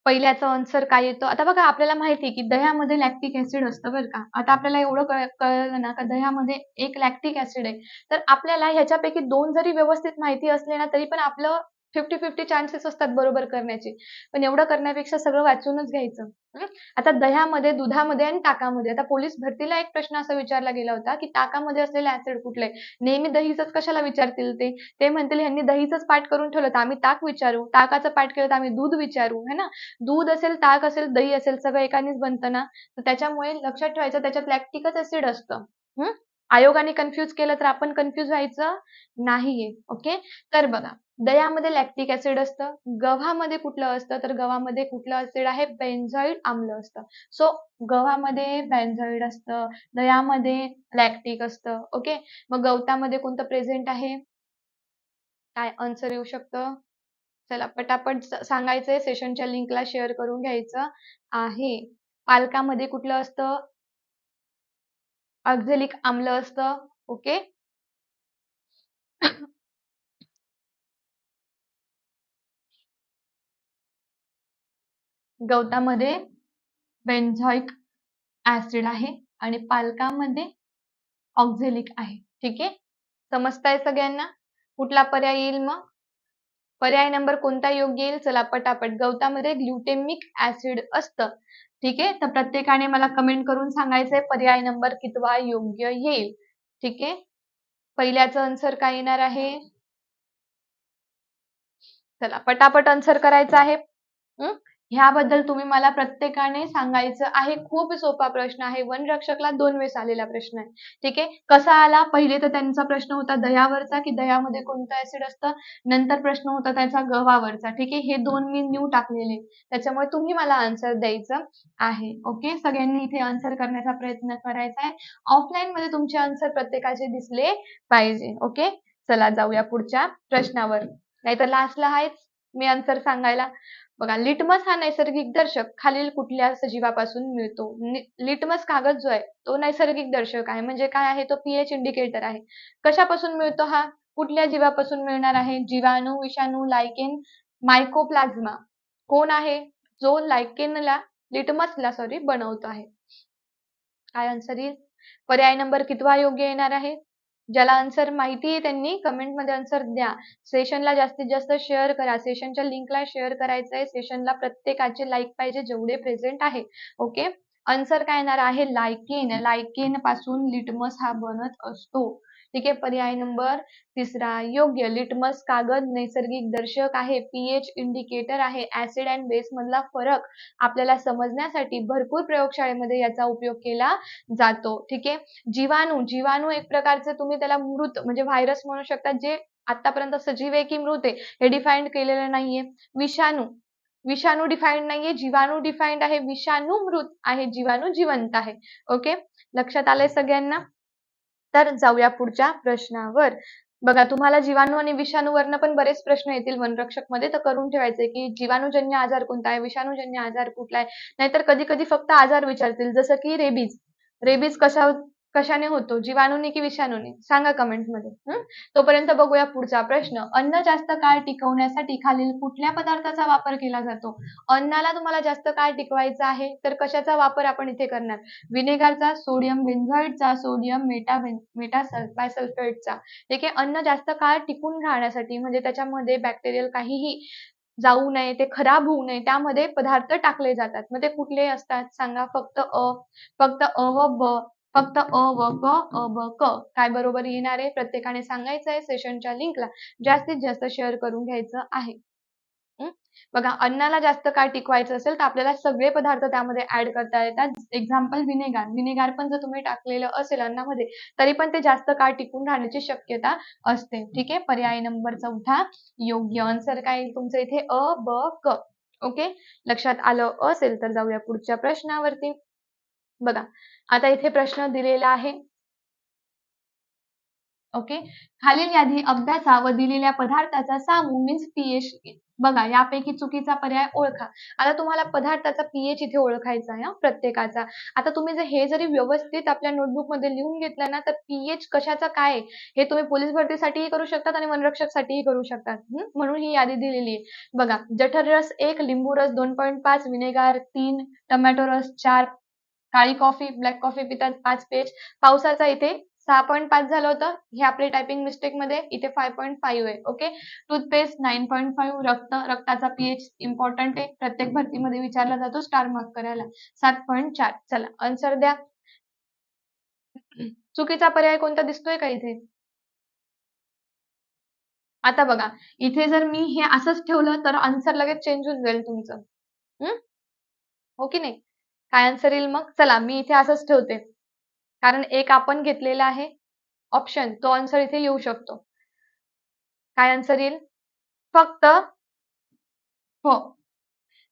पहिल्याचं आन्सर काय येतं? आता बघा आपल्याला माहिती आहे की दह्यामध्ये लॅक्टिक ऍसिड असतं बरं का. आता आपल्याला एवढं कळलं ना का दह्यामध्ये एक लॅक्टिक ऍसिड आहे. तर आपल्याला ह्याच्यापैकी 2 जरी व्यवस्थित माहिती असले ना तरी पण आपलं 50-50 चान्सेस असतात बरोबर करण्याचे. पण एवढं करण्यापेक्षा सगळं वाचूनच घ्यायचं. हं. आता दह्यामध्ये, दुधामध्ये आणि ताकामध्ये. आता पोलीस भरतीला एक प्रश्न असा विचारला गेला होता की ताकामध्ये असलेले ऍसिड कुठले? नेहमी दहीचंच कशाला विचारतील ते? ते म्हणतील ह्यांनी दहीचंच पाठ करून ठेवलं तर आम्ही ताक विचारू. ताकाचं पाठ केलं तर आम्ही दूध विचारू. है ना? दूध असेल, ताक असेल, दही असेल सगळं एकानेच बनतं ना. तर त्याच्यामुळे लक्षात ठेवायचं त्याच्यात लॅक्टिकच ॲसिड असतं. हं. आयोगाने कन्फ्यूज केलं तर आपण कन्फ्यूज व्हायचं नाहीये. ओके. तर बघा दह्यामध्ये लॅक्टिक ॲसिड असतं. गव्हामध्ये कुठलं असतं? तर गव्हामध्ये कुठलं ॲसिड आहे? बेन्झॉइड आम्ल असतं. सो गव्हामध्ये बेन्झॉइड असतं, दह्यामध्ये लॅक्टिक असतं. ओके. मग गवतामध्ये कोणतं प्रेझेंट आहे? काय आन्सर येऊ शकतं? चला पटापट सांगायचंय. सेशनच्या लिंकला शेअर करून घ्यायचं आहे. पालकामध्ये कुठलं असतं? ऑक्झॅलिक आम्ल असतं. ओके. गवतामध्ये बेन्झॉइक ऍसिड आहे आणि पालकामध्ये ऑक्झॅलिक आहे. ठीक आहे. समजताय सगळ्यांना? कुठला पर्याय येईल मग? पर्याय नंबर कोणता योग्य येईल? चला पटापट. गवतामध्ये ग्लुटेमिक ऍसिड असतं. ठीक आहे. तर प्रत्येकाने मला कमेंट करून सांगायचंय पर्याय नंबर कितवा योग्य येईल. ठीक आहे. पहिल्याचं आन्सर काय येणार आहे? चला पटापट आन्सर करायचं आहे. ह्याबद्दल तुम्ही मला प्रत्येकाने सांगायचं आहे. खूप सोपा प्रश्न आहे. वनरक्षकला 2 वेळेस आलेला प्रश्न आहे. ठीक आहे. कसा आला? पहिले तर त्यांचा प्रश्न होता दह्यावरचा की दह्यामध्ये कोणतं ऍसिड असतं. नंतर प्रश्न होता त्याचा गव्हावरचा. ठीक आहे. हे 2 मी न्यू टाकलेले. त्याच्यामुळे तुम्ही मला आन्सर द्यायचं आहे. ओके. सगळ्यांनी इथे आन्सर करण्याचा प्रयत्न करायचा आहे. ऑफलाईन मध्ये तुमचे आन्सर प्रत्येकाचे दिसले पाहिजे. ओके. चला जाऊया पुढच्या प्रश्नावर. नाहीतर लास्टला आहेच मी आन्सर सांगायला. बघा लिटमस हा नैसर्गिक दर्शक खालील कुठल्या सजीवापासून मिळतो? लिटमस कागद जो आहे तो नैसर्गिक दर्शक आहे. म्हणजे काय आहे? तो पीएच इंडिकेटर आहे. कशापासून मिळतो हा? कुठल्या जीवापासून मिळणार आहे? जीवाणू, विषाणू, लायकेन, मायकोप्लाझ्मा. कोण आहे जो लायकेनला लिटमसला बनवतो आहे? काय आन्सर येईल? पर्याय नंबर कितवा योग्य येणार आहे? ज्याला आन्सर माहिती आहे त्यांनी कमेंटमध्ये आन्सर द्या. सेशनला जास्तीत जास्त शेअर करा. सेशनच्या लिंकला शेअर करायचं आहे. सेशनला प्रत्येकाचे लाईक पाहिजे जेवढे प्रेझेंट आहे. ओके. आन्सर काय येणार आहे? लायकेन. लायकेन पासून लिटमस हा बनत असतो. ठीक आहे. पर्याय नंबर तिसरा योग्य. लिटमस कागद नैसर्गिक दर्शक आहे. पीएच इंडिकेटर आहे. ऍसिड अँड बेस मधला फरक आपल्याला समजण्यासाठी भरपूर प्रयोगशाळेमध्ये याचा उपयोग केला जातो. ठीक आहे. जीवाणू. जीवाणू एक प्रकारचे तुम्ही त्याला मृत म्हणजे व्हायरस म्हणू शकता जे आतापर्यंत सजीव आहे की मृत आहे हे डिफाईन केलेलं नाहीये. विषाणू. विषाणू डिफाईन्ड नाहीये. जीवाणू डिफाईन्ड आहे. विषाणू मृत आहे. जीवाणू जिवंत आहे. ओके. लक्षात आलंय सगळ्यांना? तर जाऊया पुढच्या प्रश्नावर. बघा तुम्हाला जीवाणू आणि विषाणूवरनं पण बरेच प्रश्न येतील वनरक्षक मध्ये तर करून ठेवायचे की जीवाणूजन्य आजार कोणता आहे? विषाणूजन्य आजार कुठला आहे? नाहीतर कधी कधी फक्त आजार विचारतील जसं की रेबीज. रेबीज कशाने होतो? जीवाणूने की विषाणूने? सांगा कमेंटमध्ये. तोपर्यंत बघूया पुढचा प्रश्न. अन्न जास्त काळ टिकवण्यासाठी खालील कुठल्या पदार्थाचा वापर केला जातो? अन्नाला तुम्हाला जास्त काळ टिकवायचं आहे तर कशाचा वापर आपण इथे करणार? विनेगरचा, सोडियम बेन्झॉइडचा, सोडियम बायसल्फेटचा. ठीक आहे. अन्न जास्त काळ टिकून राहण्यासाठी म्हणजे त्याच्यामध्ये बॅक्टेरियल काहीही जाऊ नये, ते खराब होऊ नये त्यामध्ये पदार्थ टाकले जातात. मग ते कुठले असतात? सांगा फक्त अ व ब. फक्त अ व क, अ ब क. काय बरोबर येणार आहे? प्रत्येकाने सांगायचं आहे. सेशनच्या लिंकला जास्तीत जास्त शेअर करून घ्यायचं आहे. हं. बघा अन्नाला जास्त काळ टिकवायचं असेल तर आपल्याला सगळे पदार्थ त्यामध्ये ऍड करता येतात. Example vinegar. व्हिनेगार पण जर तुम्ही टाकलेलं असेल अन्नामध्ये तरी पण ते जास्त काळ टिकून राहण्याची शक्यता असते. ठीक आहे. पर्याय नंबर 4 योग्य. आन्सर काय येईल तुमचं इथे अ, ब, क. ओके. लक्षात आलं असेल तर जाऊया पुढच्या प्रश्नावरती. बघा आता इथे प्रश्न दिलेला आहे. ओके. खालील यादी अभ्यासा व दिलेल्या पदार्थाचा सामू मीन्स पीएच बघा यापैकी चुकीचा पर्याय ओळखा. आता तुम्हाला पदार्थाचा पीएच इथे ओळखायचा आहे प्रत्येकाचा. आता तुम्ही जर हे जरी व्यवस्थित आपल्या नोटबुक मध्ये लिहून घेतलं ना तर पीएच कशाचा काय आहे हे तुम्ही पोलीस भरतीसाठीही करू शकतात आणि वनरक्षकसाठीही करू शकतात. म्हणून ही यादी दिलेली आहे. बघा जठर रस 1, लिंबू रस 2.5, विनेगार 3, टोमॅटो रस 4, काळी कॉफी ब्लॅक कॉफी पितात 5 पेज. पावसाचा इथे 6.5 झालं होतं. हे आपले टायपिंग मिस्टेक मध्ये इथे 5.5 आहे. ओके. टूथपेस्ट 9.5. रक्ताचा पीएच इम्पॉर्टंट आहे. प्रत्येक भरतीमध्ये विचारला जातो स्टार मार्क करायला. 7.4. चला आन्सर द्या. चुकीचा पर्याय कोणता दिसतोय का इथे? आता बघा इथे जर मी हे असंच ठेवलं तर आन्सर लगेच चेंज होऊन जाईल तुमचं. हो की नाही? काय आन्सर येईल मग? चला मी इथे असंच ठेवते. कारण एक आपण घेतलेला आहे ऑप्शन तो आन्सर इथे येऊ शकतो. काय आन्सर येईल? फक्त हो.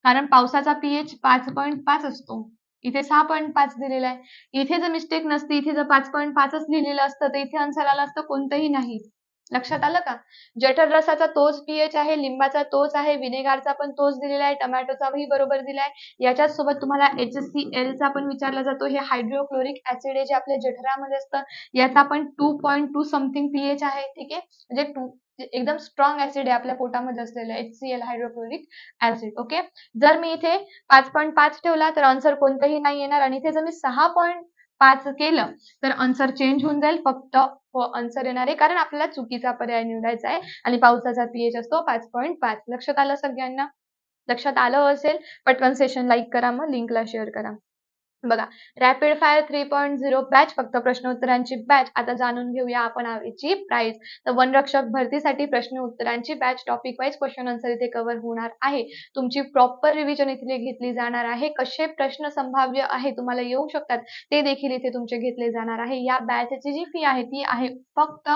कारण पावसाचा पीएच 5.5 असतो. इथे 6.5 दिलेला आहे. इथे जर मिस्टेक नसती, इथे जर 5.5च लिहिलेलं असतं, तर इथे आन्सर आलं असतं कोणतंही नाही. लक्षात आलं का? जठर रसाचा तोच पीएच आहे, लिंबाचा तोच आहे, विनेगारचा पण तोच दिलेला आहे, टोमॅटोचाही बरोबर दिलाय. याच्याच सोबत तुम्हाला HCl चा पण विचारला जातो. हे हायड्रोक्लोरिक ऍसिड आहे जे आपल्या जठरामध्ये असतं. याचा पण 2.2 समथिंग पीएच आहे. ठीक आहे. म्हणजे एकदम स्ट्रॉंग ऍसिड आहे आपल्या पोटामध्ये असलेलं HCl हायड्रोक्लोरिक ऍसिड. ओके. जर मी इथे 5.5 ठेवला तर आन्सर कोणतंही नाही येणार आणि इथे जर मी 6.5 केलं तर आन्सर चेंज होऊन जाईल. फक्त हो आन्सर येणार आहे कारण आपल्याला चुकीचा पर्याय निवडायचा आहे आणि पावसाचा पीएच असतो 5.5. लक्षात आलं सगळ्यांना? लक्षात आलं असेल पटकन सेशन लाईक करा, मग लिंकला शेअर करा. बघा रॅपिड फायर 3.0 बॅच फक्त प्रश्न उत्तरांची बॅच. आता जाणून घेऊया आपण याची प्राइस. तर वनरक्षक भरतीसाठी प्रश्न उत्तरांची batch topic wise question answer इथे कव्हर होणार आहे. तुमची प्रॉपर रिव्हिजन इथे घेतली जाणार आहे. कसे प्रश्न संभाव्य आहे तुम्हाला येऊ शकतात ते देखील इथे तुमचे घेतले जाणार आहे. या बॅचची जी फी आहे ती आहे फक्त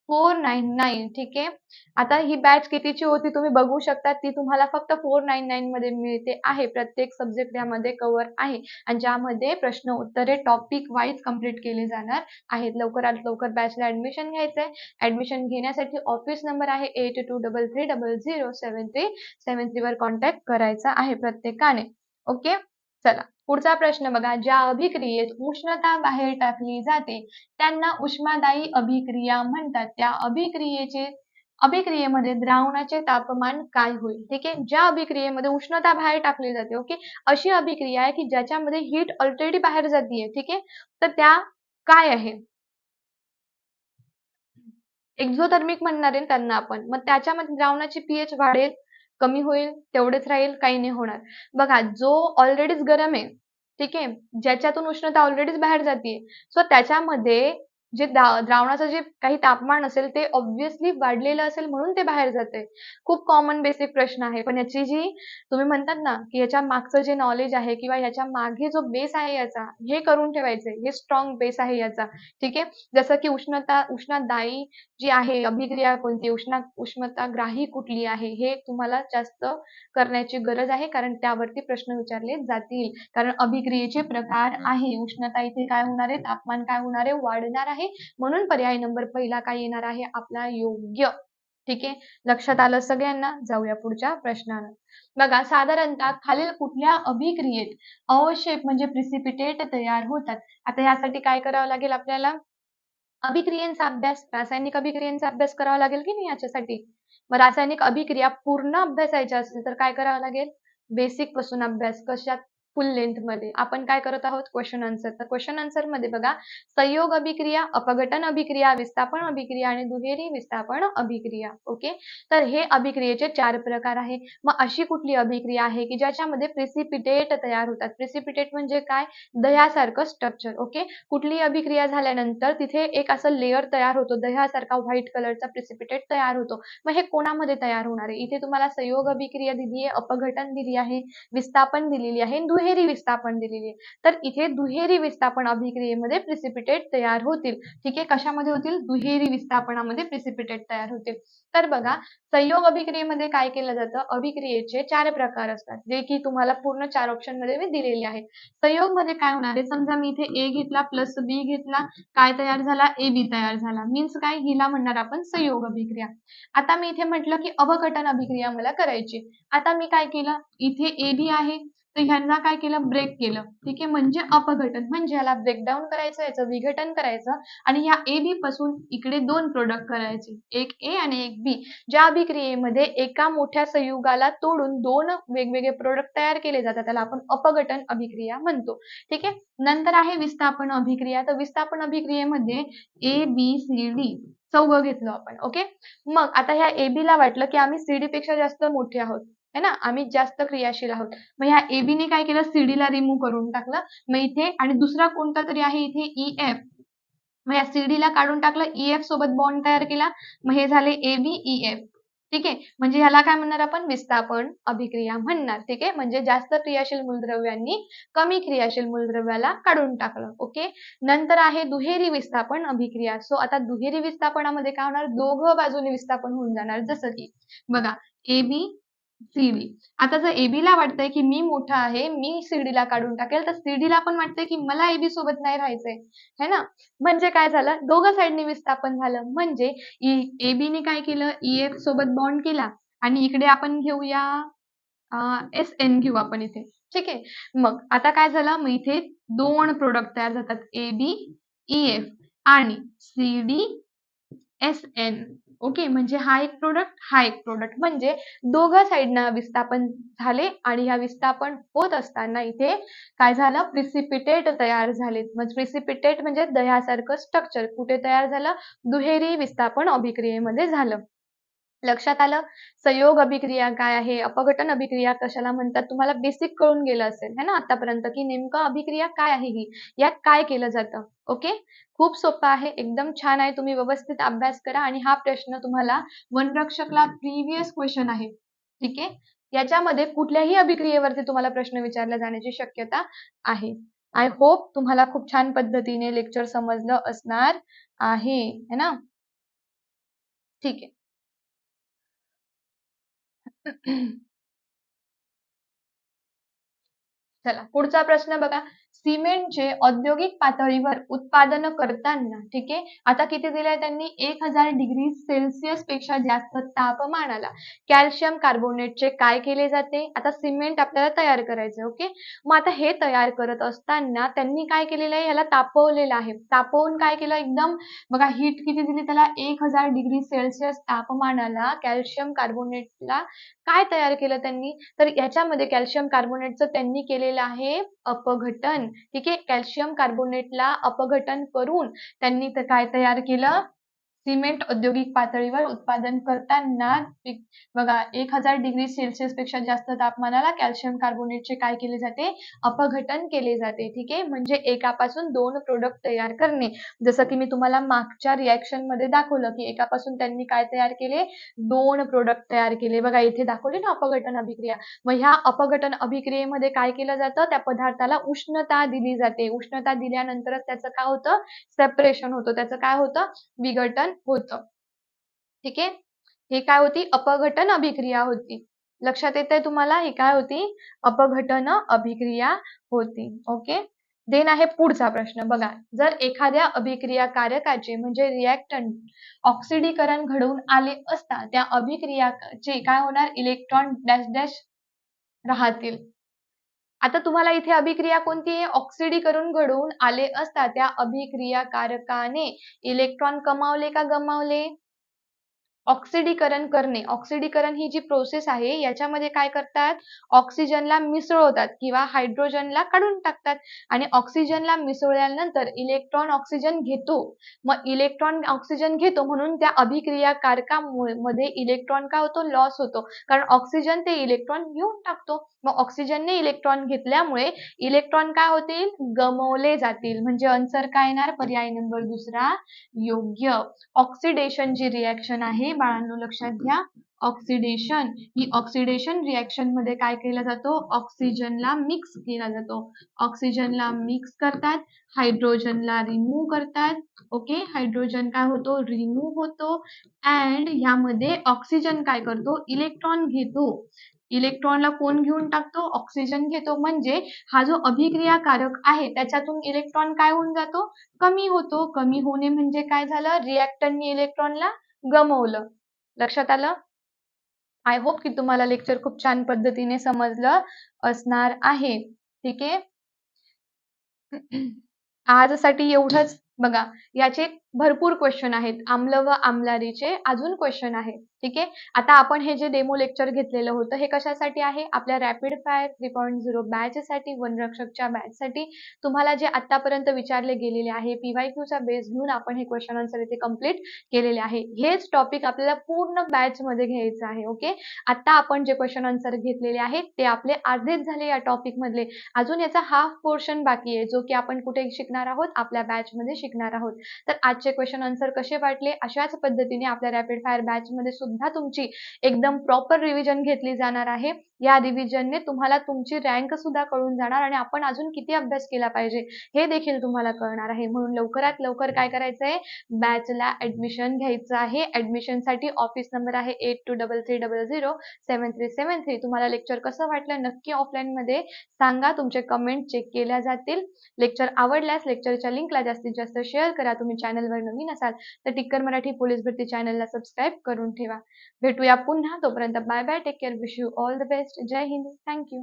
499. ठीक आहे. आता ही बॅच कितीची होती तुम्ही बघू शकता. ती तुम्हाला फक्त 499 मध्ये मिळते आहे. प्रत्येक सब्जेक्ट यामध्ये कव्हर आहे आणि ज्यामध्ये प्रश्न उत्तरे टॉपिक वाईज कंप्लीट केली जाणार आहेत. लवकरात लवकर बॅचला ऍडमिशन घ्यायचंय. ऍडमिशन घेण्यासाठी ऑफिस नंबर आहे 8233007373 वर कॉन्टॅक्ट करायचा आहे प्रत्येकाने. ओके. चला पुढचा प्रश्न बघा. ज्या अभिक्रियेत उष्णता बाहेर टाकली जाते त्यांना उष्मादायी अभिक्रिया म्हणतात. त्या अभिक्रियेमध्ये द्रावणाचे तापमान काय होईल? ठीक आहे. ज्या अभिक्रियेमध्ये उष्णता बाहेर टाकली जाते ओके अशी अभिक्रिया आहे की ज्याच्यामध्ये हीट ऑलरेडी बाहेर जातीये. ठीक आहे. तर त्या काय आहे? एक्झोथर्मिक म्हणणार आहे त्यांना आपण. मग त्याच्यामध्ये द्रावणाची पीएच वाढेल, कमी होईल, तेवढेच राहील, काही नाही होणार. बघा जो ऑलरेडीच गरम आहे, ठीक आहे, ज्याच्यातून उष्णता ऑलरेडीच बाहेर जातीये, सो त्याच्यामध्ये जे द्रावणाचं जे काही तापमान असेल ते ऑब्व्हियसली वाढलेलं असेल म्हणून ते बाहेर जाते. खूप कॉमन बेसिक प्रश्न आहे. पण याची जी तुम्ही म्हणतात ना की याच्या मागचं जे नॉलेज आहे किंवा याच्या मागे जो बेस आहे याचा हे करून ठेवायचंय. हे स्ट्रॉंग बेस आहे याचा. ठीक आहे. जसं की उष्णदायी जी आहे अभिक्रिया कोणती उष्णताग्राही कुठली आहे हे तुम्हाला जास्त करण्याची गरज आहे कारण त्यावरती प्रश्न विचारले जातील. कारण अभिक्रियेचे प्रकार आहे. उष्णता इथे काय होणार आहे तापमान काय होणार आहे वाढणार आहे म्हणून पर्याय नंबर पहिला काय येणार आहे आपला योग्य. ठीक आहे. लक्षात आलं सगळ्यांना? जाऊया पुढच्या प्रश्नाला. बघा साधारणतः खालील कुठल्या अभिक्रियेत अवक्षेप म्हणजे प्रिसिपिटेट तयार होतात. आता यासाठी काय करावं लागेल आपल्याला अभिक्रियांचा अभ्यास रासायनिक अभिक्रियांचा अभ्यास करावा लागेल की नाही याच्यासाठी. मग रासायनिक अभिक्रिया पूर्ण अभ्यासायच्या असेल तर काय करावं लागेल बेसिक पासून अभ्यास. कशात फुल लेंथ मध्ये आपण काय करत आहोत क्वेश्चन आन्सर. तर क्वेश्चन आन्सर मध्ये बघा, संयोग अभिक्रिया, अपघटन अभिक्रिया, विस्थापन अभिक्रिया आणि दुहेरी विस्थापन अभिक्रिया. ओके, तर हे अभिक्रियेचे 4 प्रकार आहे. मग अशी कुठली अभिक्रिया आहे की ज्याच्यामध्ये प्रेसिपिटेट तयार होतात. प्रेसिपिटेट म्हणजे काय, दह्यासारखं स्ट्रक्चर. ओके, कुठलीही अभिक्रिया झाल्यानंतर तिथे एक असं लेअर तयार होतो, दह्यासारखा व्हाईट कलरचा प्रेसिपिटेट तयार होतो. मग हे कोणामध्ये तयार होणार आहे, इथे तुम्हाला संयोग अभिक्रिया दिली आहे, अपघटन दिली आहे, विस्थापन दिलेली आहे, दुहेरी विस्थापन दिलेली आहे. तर इथे दुहेरी विस्थापन अभिक्रियेमध्ये प्रेसिपिटेट तयार होतील. ठीक आहे, कशामध्ये होतील, दुहेरी विस्थापनामध्ये प्रेसिपिटेट तयार होतील. तर बघा, संयोग अभिक्रियेमध्ये काय केलं जातं, अभिक्रियेचे 4 प्रकार असतात, जे की तुम्हाला पूर्ण 4 ऑप्शन मध्ये मी दिलेले आहे. संयोग मध्ये काय होणार आहे, समजा मी इथे ए घेतला प्लस बी घेतला, काय तयार झाला, ए बी तयार झाला. मीन्स काय, हिला म्हणणार आपण संयोग अभिक्रिया. आता मी इथे म्हटलं की अवघटन अभिक्रिया मला करायची. आता मी काय केलं, इथे ए बी आहे, तर ह्यांना काय केलं, ब्रेक केलं. ठीक आहे, म्हणजे अपघटन, म्हणजे याला ब्रेकडाऊन करायचं, याचं विघटन करायचं आणि या ए बी पासून इकडे 2 प्रोडक्ट करायचे, एक ए आणि एक बी. ज्या अभिक्रियेमध्ये एका मोठ्या संयुगाला तोडून 2 वेगवेगळे प्रोडक्ट तयार केले जातात, त्याला आपण अपघटन अभिक्रिया म्हणतो. ठीक आहे, नंतर आहे विस्थापन अभिक्रिया. तर विस्थापन अभिक्रियेमध्ये ए बी सी डी चौघं घेतलं आपण. ओके, मग आता ह्या ए बी ला वाटलं की आम्ही सी डी पेक्षा जास्त मोठे आहोत, है ना, आम्ही जास्त क्रियाशील आहोत. मग ह्या ए बी ने काय केलं, सी डी ला रिमूव्ह करून टाकलं. मग इथे आणि दुसरा कोणता तरी आहे इथे ई एफ, मग या सी डी ला काढून टाकलं, ई एफ सोबत बॉन्ड तयार केला. मग हे झाले ए बी ई एफ. ठीक आहे, म्हणजे ह्याला काय म्हणणार आपण, विस्थापन अभिक्रिया म्हणणार. ठीक आहे, म्हणजे जास्त क्रियाशील मूलद्रव्यांनी कमी क्रियाशील मूलद्रव्याला काढून टाकलं. ओके, नंतर आहे दुहेरी विस्थापन अभिक्रिया. सो आता दुहेरी विस्थापनामध्ये काय होणार, दोघं बाजूने विस्थापन होऊन जाणार. जसं की बघा, ए बी सी डी. आता जर ए बी ला वाटतंय की मी मोठा आहे, मी सी डी ला काढून टाकेल, तर सी डी ला पण वाटतंय की मला ए बी सोबत नाही राहायचंय, है ना. म्हणजे काय झालं, दोघं साईडने विस्थापन झालं. म्हणजे ए बी ने काय केलं, ई एफ सोबत बॉन्ड केला आणि इकडे आपण घेऊया एस एन घेऊ आपण इथे. ठीक आहे, मग आता काय झालं, मग इथे 2 प्रोडक्ट तयार जातात, ए बी ई एफ आणि C D S N. Okay, म्हणजे हा एक प्रोडक्ट, हा एक प्रोडक्ट, म्हणजे दोघं साईडनं विस्थापन झाले आणि ह्या विस्थापन होत असताना इथे काय झालं, प्रिसिपिटेट तयार झाले. म्हणजे प्रिसिपिटेट म्हणजे दह्यासारखं स्ट्रक्चर कुठे तयार झालं, दुहेरी विस्थापन अभिक्रियेमध्ये झालं. लक्षात आलं, संयोग अभिक्रिया काय आहे, अपघटन अभिक्रिया कशाला म्हणतात, तुम्हाला बेसिक कळून गेलं असेल है ना आतापर्यंत की नेमकं अभिक्रिया काय आहे, ही यात काय केलं जातं. ओके, खूप सोपं आहे, एकदम छान आहे. तुम्ही व्यवस्थित अभ्यास करा आणि हा प्रश्न तुम्हाला वनरक्षकला प्रिव्हियस क्वेश्चन आहे. ठीक आहे, याच्यामध्ये कुठल्याही अभिक्रियेवरती तुम्हाला प्रश्न विचारला जाण्याची शक्यता आहे. आय होप तुम्हाला खूप छान पद्धतीने लेक्चर समजलं असणार आहे, है ना. ठीक आहे. चला पुढचा प्रश्न बघा, सिमेंटचे औद्योगिक पातळीवर उत्पादन करताना, ठीक आहे, आता किती दिलंय त्यांनी, 1000 डिग्री सेल्सिअस पेक्षा जास्त तापमानाला कॅल्शियम कार्बोनेटचे काय केले जाते. आता सिमेंट आपल्याला तयार करायचं. ओके, मग आता हे तयार करत असताना त्यांनी काय केलेलं आहे, याला तापवलेलं आहे. तापवून काय केलं, एकदम बघा हीट किती दिली त्याला, 1000 डिग्री सेल्सिअस तापमानाला कॅल्शियम कार्बोनेटला काय तयार केलं त्यांनी, तर याच्यामध्ये कॅल्शियम कार्बोनेटचं त्यांनी केलेलं आहे अपघटन. ठीक आहे, कॅल्शियम कार्बोनेटला अपघटन करून त्यांनी काय तयार केलं, सिमेंट औद्योगिक पातळीवर उत्पादन करताना बघा 1000 डिग्री सेल्सिअस पेक्षा जास्त तापमानाला कॅल्शियम कार्बोनेटचे काय केले जाते, अपघटन केले जाते. ठीक आहे, म्हणजे एकापासून 2 प्रोडक्ट तयार करणे. जसं की मी तुम्हाला मागच्या रिएक्शन मध्ये दाखवलं की एकापासून त्यांनी काय तयार केले, 2 प्रोडक्ट तयार केले. बघा इथे दाखवले ना अपघटन अभिक्रिया. मग ह्या अपघटन अभिक्रियेमध्ये काय केलं जातं, त्या पदार्थाला उष्णता दिली जाते. उष्णता दिल्यानंतरच त्याचं काय होतं, सेपरेशन होतं, त्याचं काय होतं, विघटन होतं. ठीक आहे, हे काय होती, अपघटन अभिक्रिया होती. लक्षात येतंय तुम्हाला, ही काय होती, अपघटन अभिक्रिया होती. ओके, देन आहे पुढचा प्रश्न बघा, जर एखाद्या अभिक्रियाकारकाचे म्हणजे रिएक्टंट ऑक्सिडीकरण घडवून आले असता त्या अभिक्रियाचे काय होणार, इलेक्ट्रॉन डॅश डॅश राहतील. आता तुम्हाला इथे अभिक्रिया कोणती आहे, ऑक्सिडीकरण घडवून आले असता त्या अभिक्रियाकारकाने इलेक्ट्रॉन कमावले का गमावले, ऑक्सिडीकरण करणे. ऑक्सिडीकरण ही जी प्रोसेस आहे याच्यामध्ये काय करतात, ऑक्सिजनला मिसळवतात किंवा हायड्रोजनला काढून टाकतात आणि ऑक्सिजनला मिसळल्यानंतर इलेक्ट्रॉन ऑक्सिजन घेतो. मग इलेक्ट्रॉन ऑक्सिजन घेतो म्हणून त्या मध्ये इलेक्ट्रॉन काय होतो, लॉस होतो. कारण ऑक्सिजन ते इलेक्ट्रॉन घेऊन टाकतो. मग ऑक्सिजनने इलेक्ट्रॉन घेतल्यामुळे इलेक्ट्रॉन काय होतील, गमावले जातील. म्हणजे आन्सर काय येणार, पर्याय नंबर दुसरा योग्य. ऑक्सिडेशन जी रिॲक्शन आहे बाळांनो लक्षात घ्या, ऑक्सिडेशन ही ऑक्सिडेशन रिॲक्शन मध्ये काय केला जातो, ऑक्सिजनला मिक्स केला जातो. ऑक्सिजनला मिक्स करतात, हायड्रोजनला रिमूव्ह करतात. ओके, हायड्रोजन काय होतो, रिमूव्ह होतो अँड ह्यामध्ये ऑक्सिजन काय करतो, इलेक्ट्रॉन घेतो. इलेक्ट्रॉनला कोण घेऊन टाकतो, ऑक्सिजन घेतो. म्हणजे हा जो अभिक्रियाकारक आहे त्याच्यातून इलेक्ट्रॉन काय होऊन जातो, कमी होतो. कमी होणे म्हणजे काय झालं, रिएक्टंटनी इलेक्ट्रॉनला गमावलं. लक्षात आलं? आय होप की तुम्हाला लेक्चर खूप छान पद्धतीने समजलं असणार आहे. ठीक आहे. आजसाठी एवढंच. बघा, याचे भरपूर क्वेश्चन आहेत. आम्ल व आम्लारीचे अजून क्वेश्चन आहेत. ठीक आहे. आता आपण हे जे डेमो लेक्चर घेतलेलं होतं हे कशासाठी आहे, आपल्या रॅपिड फायर 3.0 बॅच साठी, वनरक्षकच्या बॅच साठी तुम्हाला जे आतापर्यंत विचारले गेलेले आहे PYQ चा बेस घेऊन आपण हे क्वेश्चन आन्सर इथे कंप्लीट केलेले आहे. हेच टॉपिक आपल्याला पूर्ण बॅच मध्ये घ्यायचं आहे. ओके, आता आपण जे क्वेश्चन आन्सर घेतलेले आहेत ते आपले अर्धेच झाले या टॉपिक मधले. अजून याचा हाफ पोर्शन बाकी आहे जो की आपण कुठे शिकणार आहोत, आपल्या बॅच मध्ये शिकणार आहोत. तर आजचे क्वेश्चन आन्सर कसे वाटले, अशाच पद्धतीने आपल्या रॅपिड फायर बॅच मध्ये सुद्धा तुमची एकदम प्रॉपर रिव्हिजन घेतली जाणार आहे. या रिव्हिजनने तुम्हाला तुमची रँक सुद्धा कळून जाणार आणि आपण अजून किती अभ्यास केला पाहिजे हे देखील तुम्हाला कळणार आहे. म्हणून लवकरात लवकर काय करायचं आहे, बॅचला ऍडमिशन घ्यायचं आहे. ऍडमिशन साठी ऑफिस नंबर आहे 8233007373. तुम्हाला लेक्चर कसं वाटलं नक्की ऑफलाईन मध्ये सांगा. तुमचे कमेंट चेक केल्या जातील. लेक्चर आवडल्यास लेक्चरच्या लिंकला जास्तीत जास्त शेअर करा. तुम्ही चॅनलवर नवीन असाल तर टिक्कर मराठी पोलीस भरती चॅनलला सबस्क्राईब करून ठेवा. भेटूया पुन्हा. तोपर्यंत bye bye, take care, wish you all the best. जय हिंद, थँक्यू.